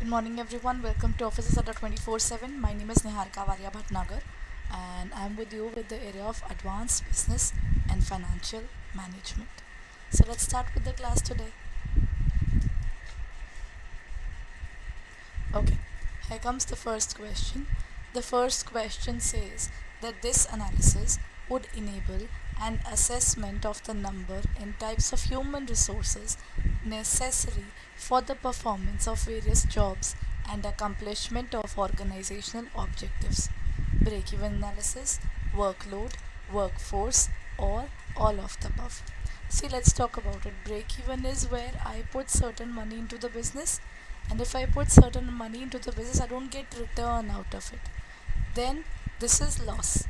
Good morning everyone, welcome to Offices Adda 24/7. My name is Niharika Varya Bhatnagar and I am with you with the area of Advanced Business and Financial Management. So let's start with the class today. Okay, here comes the first question. The first question says that this analysis would enable an assessment of the number and types of human resources necessary for the performance of various jobs and accomplishment of organizational objectives. Break-even analysis, workload, workforce, or all of the above. See, let's talk about it. Break-even is where I put certain money into the business, and if I put certain money into the business, I don't get return out of it. Then this is loss.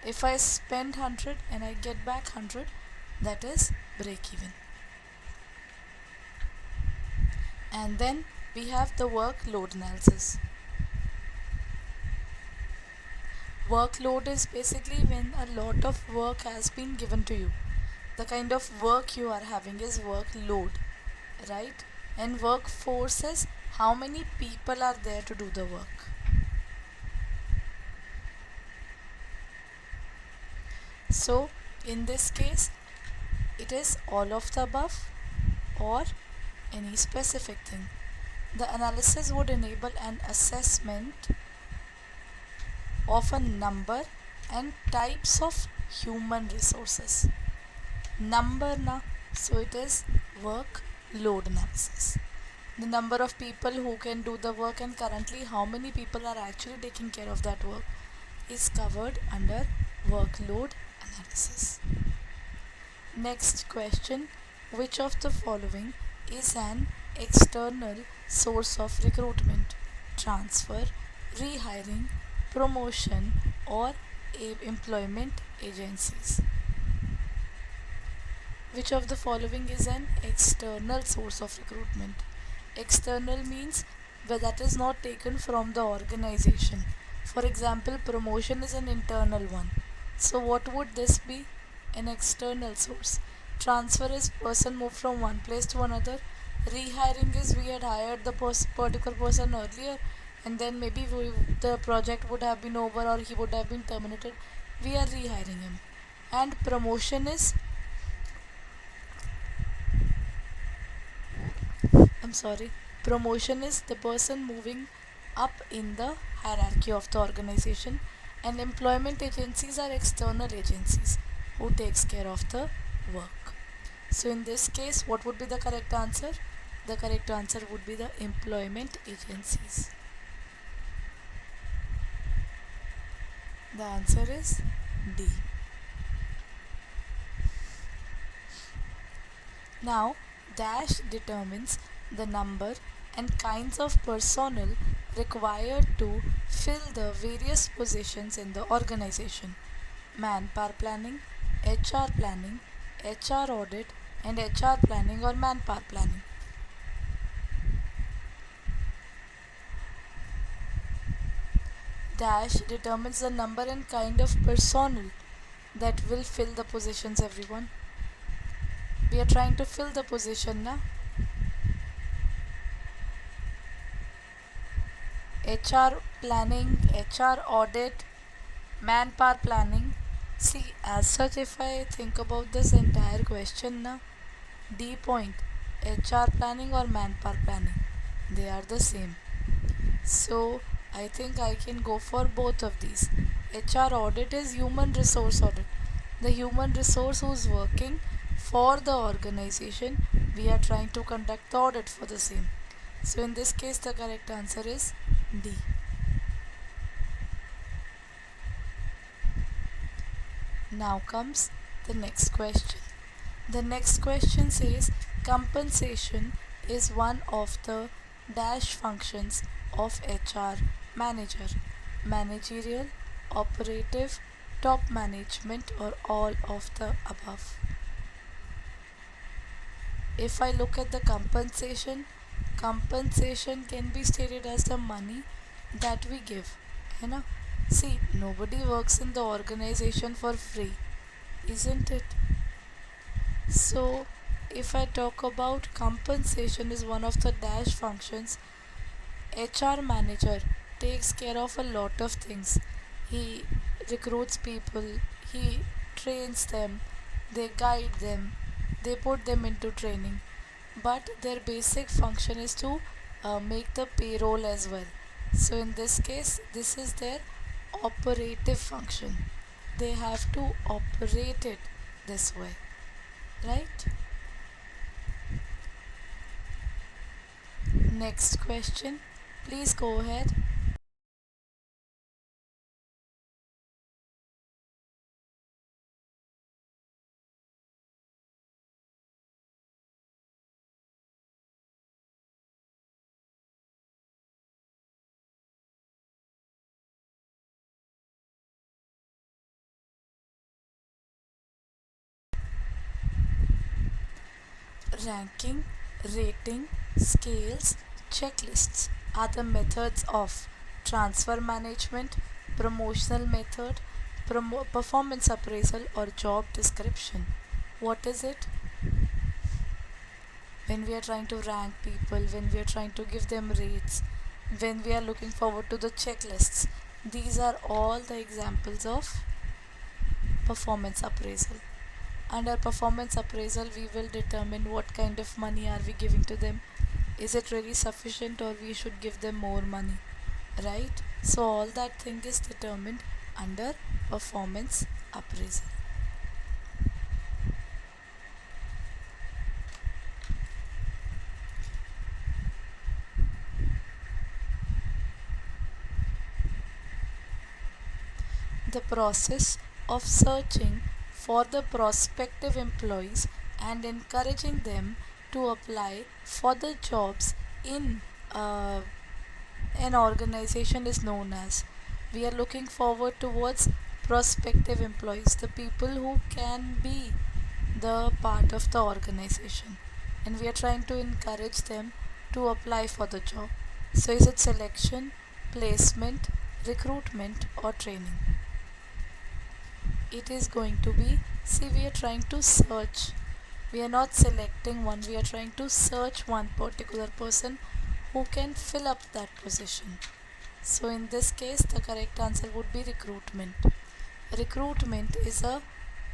If I spend 100 and I get back 100, that is break-even. And then we have the workload analysis. Workload is basically when a lot of work has been given to you. The kind of work you are having is workload, right? And workforce is how many people are there to do the work. So in this case, it is all of the above or any specific thing. The analysis would enable an assessment of a number and types of human resources. Number na, so it is workload analysis. The number of people who can do the work and currently how many people are actually taking care of that work is covered under workload analysis. Next question, which of the following is an external source of recruitment, transfer, rehiring, promotion, or employment agencies? Which of the following is an external source of recruitment? External means where that is not taken from the organization. For example, promotion is an internal one. So what would this be? An external source. Transfer is person moved from one place to another. Rehiring is we had hired the particular person earlier and then maybe the project would have been over or he would have been terminated. We are rehiring him. And promotion is promotion is the person moving up in the hierarchy of the organization, and employment agencies are external agencies who takes care of the work. So in this case, what would be the correct answer? The correct answer would be the employment agencies. The answer is D. Now, dash determines the number and kinds of personnel required to fill the various positions in the organization: manpower planning, HR planning, HR audit, and HR planning or manpower planning. Dash determines the number and kind of personnel that will fill the positions, everyone. We are trying to fill the position now. HR planning, HR audit, manpower planning. See, as such, if I think about this entire question now, D point, HR planning or manpower planning, they are the same. So I think I can go for both of these. HR audit is human resource audit. The human resource who is working for the organization, we are trying to conduct the audit for the same. So in this case, the correct answer is D. Now comes the next question. The next question says compensation is one of the dash functions of HR manager: managerial, operative, top management, or all of the above. If I look at the compensation can be stated as the money that we give. You know, see, nobody works in the organization for free, isn't it? So if I talk about compensation is one of the dash functions, HR manager takes care of a lot of things. He recruits people, he trains them, they guide them, they put them into training. But their basic function is to make the payroll as well. So in this case, this is their operative function. They have to operate it this way, right? Next question. Please go ahead. Ranking, rating, scales, checklists are the methods of transfer management, promotional method, performance appraisal, or job description. What is it? When we are trying to rank people, when we are trying to give them rates, when we are looking forward to the checklists, these are all the examples of performance appraisal. Under performance appraisal, we will determine what kind of money are we giving to them. Is it really sufficient or we should give them more money, right? So all that thing is determined under performance appraisal. The process of searching for the prospective employees and encouraging them to apply for the jobs in uh, an organization is known as. We are looking forward towards prospective employees, the people who can be the part of the organization, and we are trying to encourage them to apply for the job. So, is it selection, placement, recruitment, or training? It is going to be, see, we are trying to search. We are not selecting one, we are trying to search one particular person who can fill up that position. So, in this case, the correct answer would be recruitment. Recruitment is a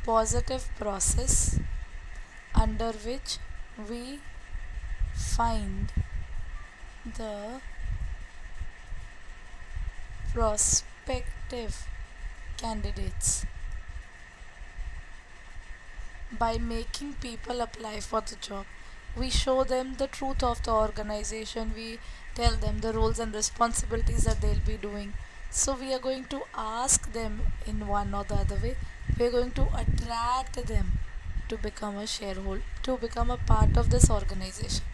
positive process under which we find the prospective candidates. By making people apply for the job, we show them the truth of the organization, we tell them the roles and responsibilities that they'll be doing. So we are going to ask them in one or the other way, we are going to attract them to become a shareholder, to become a part of this organization.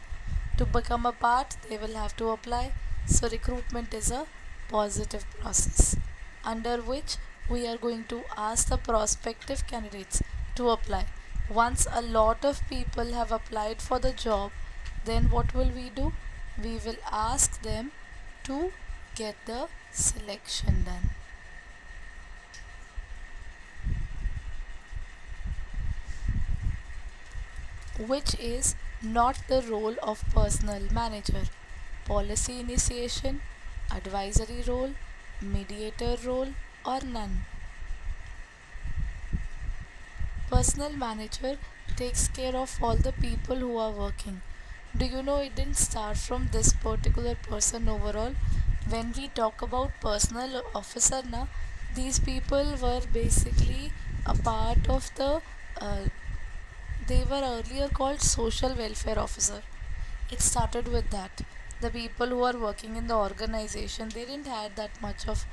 To become a part, they will have to apply. So recruitment is a positive process under which we are going to ask the prospective candidates to apply. Once a lot of people have applied for the job, then what will we do? We will ask them to get the selection done. Which is not the role of personnel manager? Policy initiation, advisory role, mediator role, or none? Personnel manager takes care of all the people who are working. Do you know it didn't start from this particular person overall? When we talk about personnel officer now, these people were basically a part of the they were earlier called social welfare officer. It started with that. The people who are working in the organization, they didn't have that much of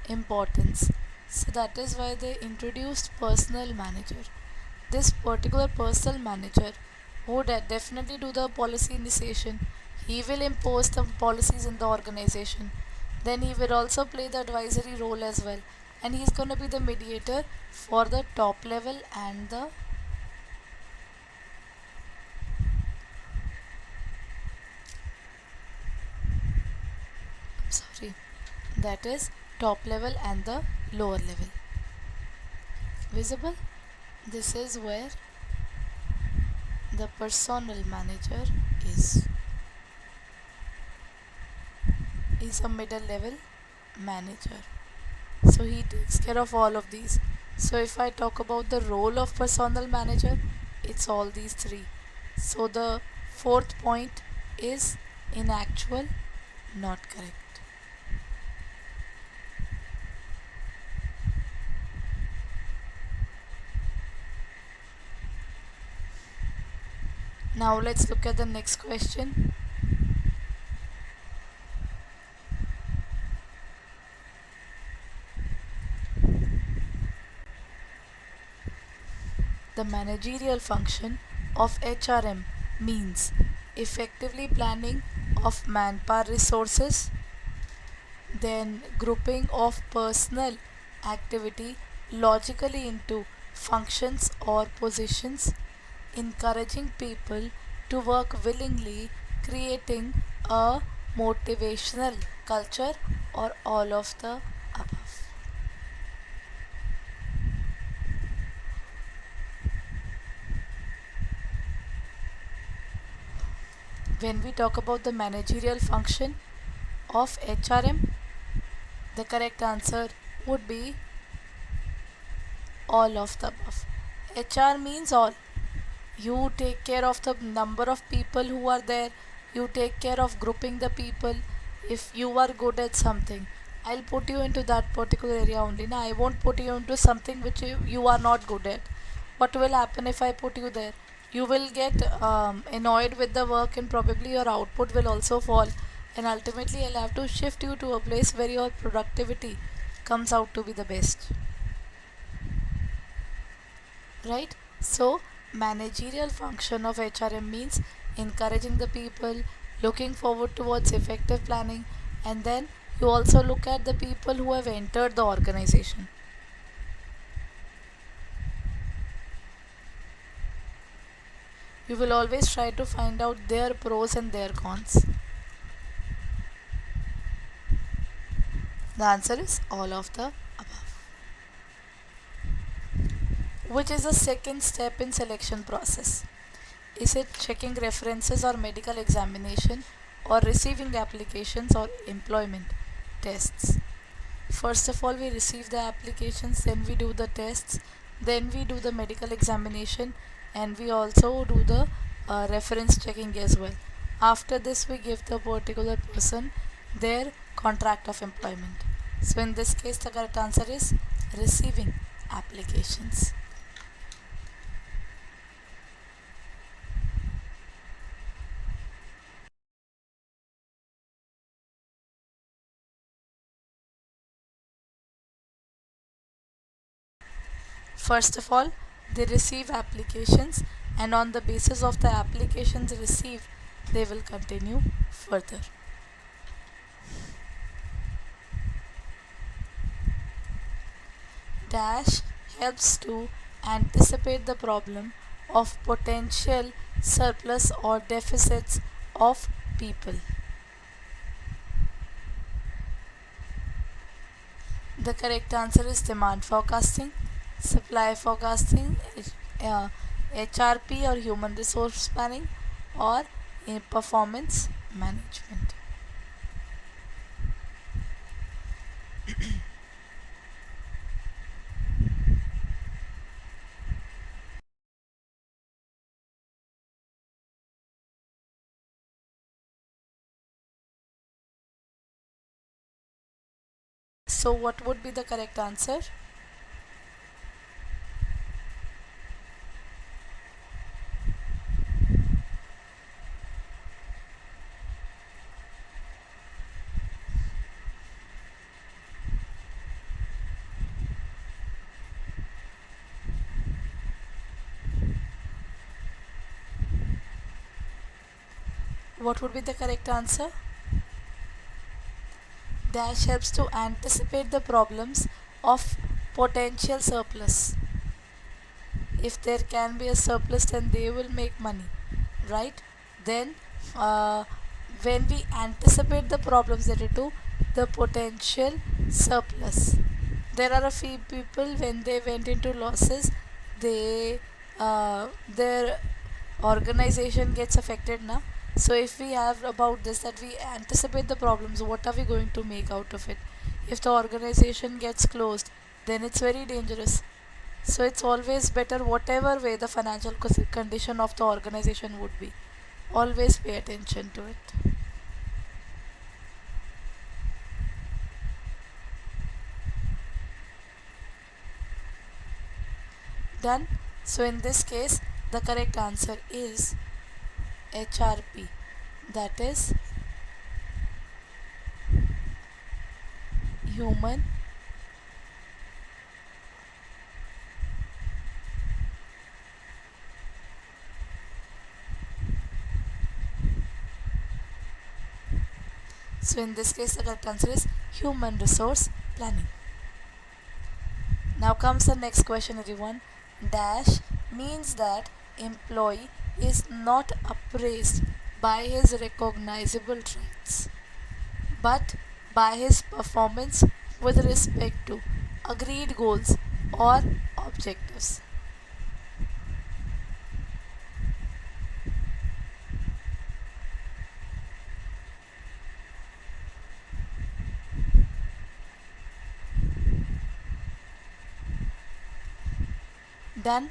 importance. So that is why they introduced personnel manager. This particular personnel manager would definitely do the policy initiation. He will impose the policies in the organization. Then he will also play the advisory role as well. And he's going to be the mediator for the top level and the sorry, that is top level and the lower level. Visible? This is where the personnel manager is. is a middle level manager. So he takes care of all of these. So if I talk about the role of personnel manager, it's all these three. So the fourth point is inactual, not correct. Now let's look at the next question. The managerial function of HRM means effectively planning of manpower resources, then grouping of personal activity logically into functions or positions, encouraging people to work willingly, creating a motivational culture, or all of the above. When we talk about the managerial function of HRM, the correct answer would be all of the above. HR means all. You take care of the number of people who are there, you take care of grouping the people. If you are good at something, I'll put you into that particular area only. Now, I won't put you into something which you are not good at. What will happen if I put you there? You will get annoyed with the work, and probably your output will also fall. And ultimately, I'll have to shift you to a place where your productivity comes out to be the best. Right? So, managerial function of HRM means encouraging the people, looking forward towards effective planning, and then you also look at the people who have entered the organization. You will always try to find out their pros and their cons. The answer is all of the above. Which is the second step in selection process? Is it checking references or medical examination, or receiving applications or employment tests? First of all, we receive the applications, then we do the tests, then we do the medical examination, and we also do the reference checking as well. After this, we give the particular person their contract of employment. So in this case, the correct answer is receiving applications. First of all, they receive applications, and on the basis of the applications received, they will continue further. Dash helps to anticipate the problem of potential surplus or deficits of people. The correct answer is demand forecasting, supply forecasting, HRP or human resource planning, or performance management. So what would be the correct answer? What would be the correct answer? Dash helps to anticipate the problems of potential surplus. If there can be a surplus, then they will make money, right? Then uh, when we anticipate the problems related to the potential surplus, there are a few people, when they went into losses, they their organization gets affected now. So if we have about this, that we anticipate the problems, what are we going to make out of it? If the organization gets closed, then it's very dangerous. So it's always better, whatever way the financial condition of the organization would be, always pay attention to it. Done. So in this case, the correct answer is HRP, that is human So in this case, the correct answer is human resource planning. Now comes the next question, everyone. Dash means that employee is not appraised by his recognizable traits, but by his performance with respect to agreed goals or objectives. Done.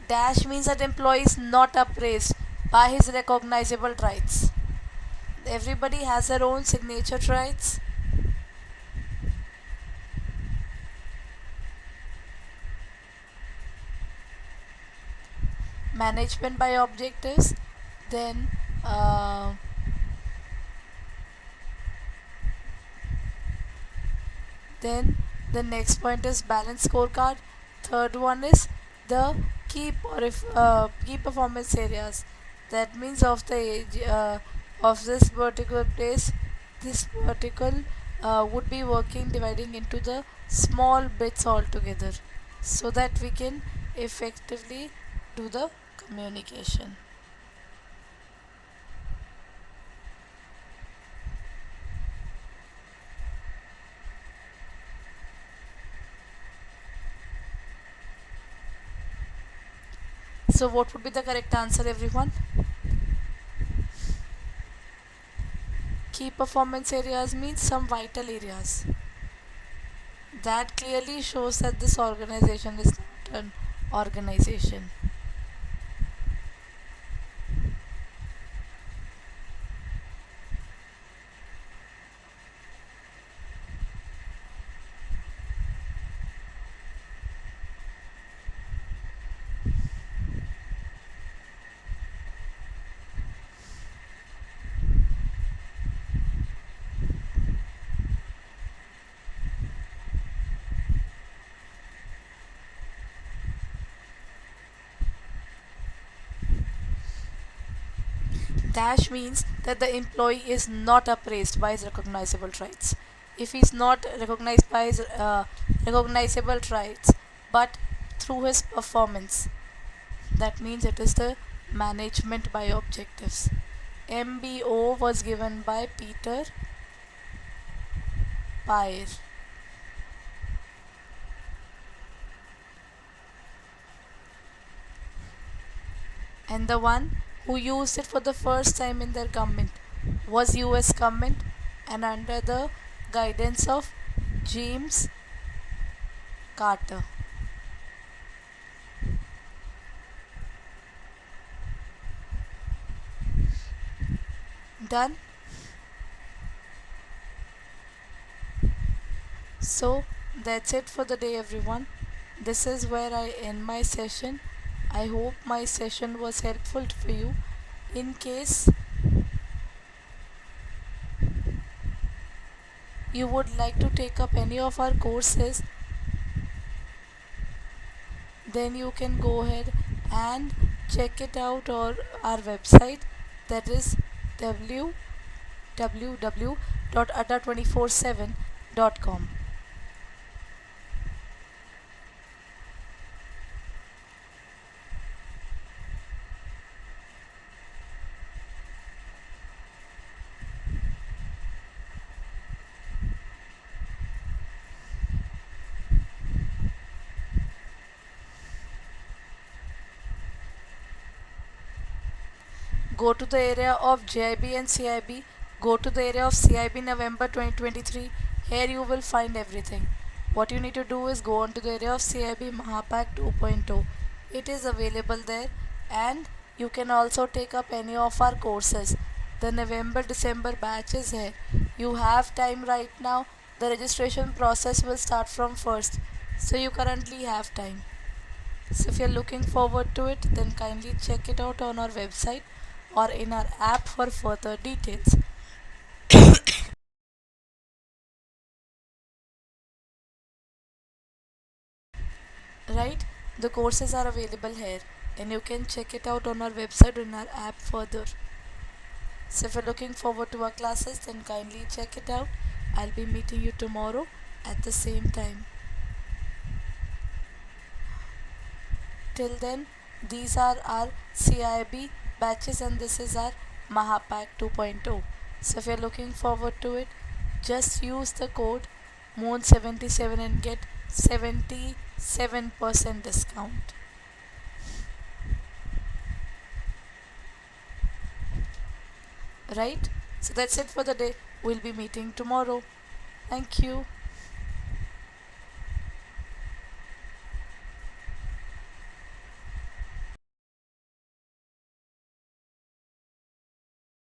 Dash means that employee is not appraised by his recognizable traits. Everybody has their own signature traits. Management by objectives. Then then the next point is balance scorecard. Third one is the key performance areas. That means of the age of this particular place, this particle would be working dividing into the small bits altogether, so that we can effectively do the communication. So what would be the correct answer, everyone? Key performance areas means some vital areas. That clearly shows that this organization is not an organization. Dash means that the employee is not appraised by his recognizable traits. If he is not recognized by his recognizable traits, but through his performance, that means it is the management by objectives. MBO was given by Peter Pyre. And the one who used it for the first time in their government was US government, and under the guidance of James Carter. Done. So that's it for the day, everyone. This is where I end my session. I hope my session was helpful for you. In case you would like to take up any of our courses, then you can go ahead and check it out on our website, that is www.adda247.com. Go to the area of JIB and CIB. Go to the area of CIB November 2023. Here you will find everything. What you need to do is go on to the area of CIB Mahapack 2.0. It is available there, and you can also take up any of our courses. The November December batch is here. You have time right now. The registration process will start from 1st. So you currently have time. So if you're looking forward to it, then kindly check it out on our website or in our app for further details. Right? The courses are available here, and you can check it out on our website or in our app further. So if you're looking forward to our classes, then kindly check it out. I'll be meeting you tomorrow at the same time. Till then, these are our CIB batches and this is our Mahapack 2.0. So if you're looking forward to it, just use the code MOON77 and get 77% discount. Right? So that's it for the day. We'll be meeting tomorrow. Thank you.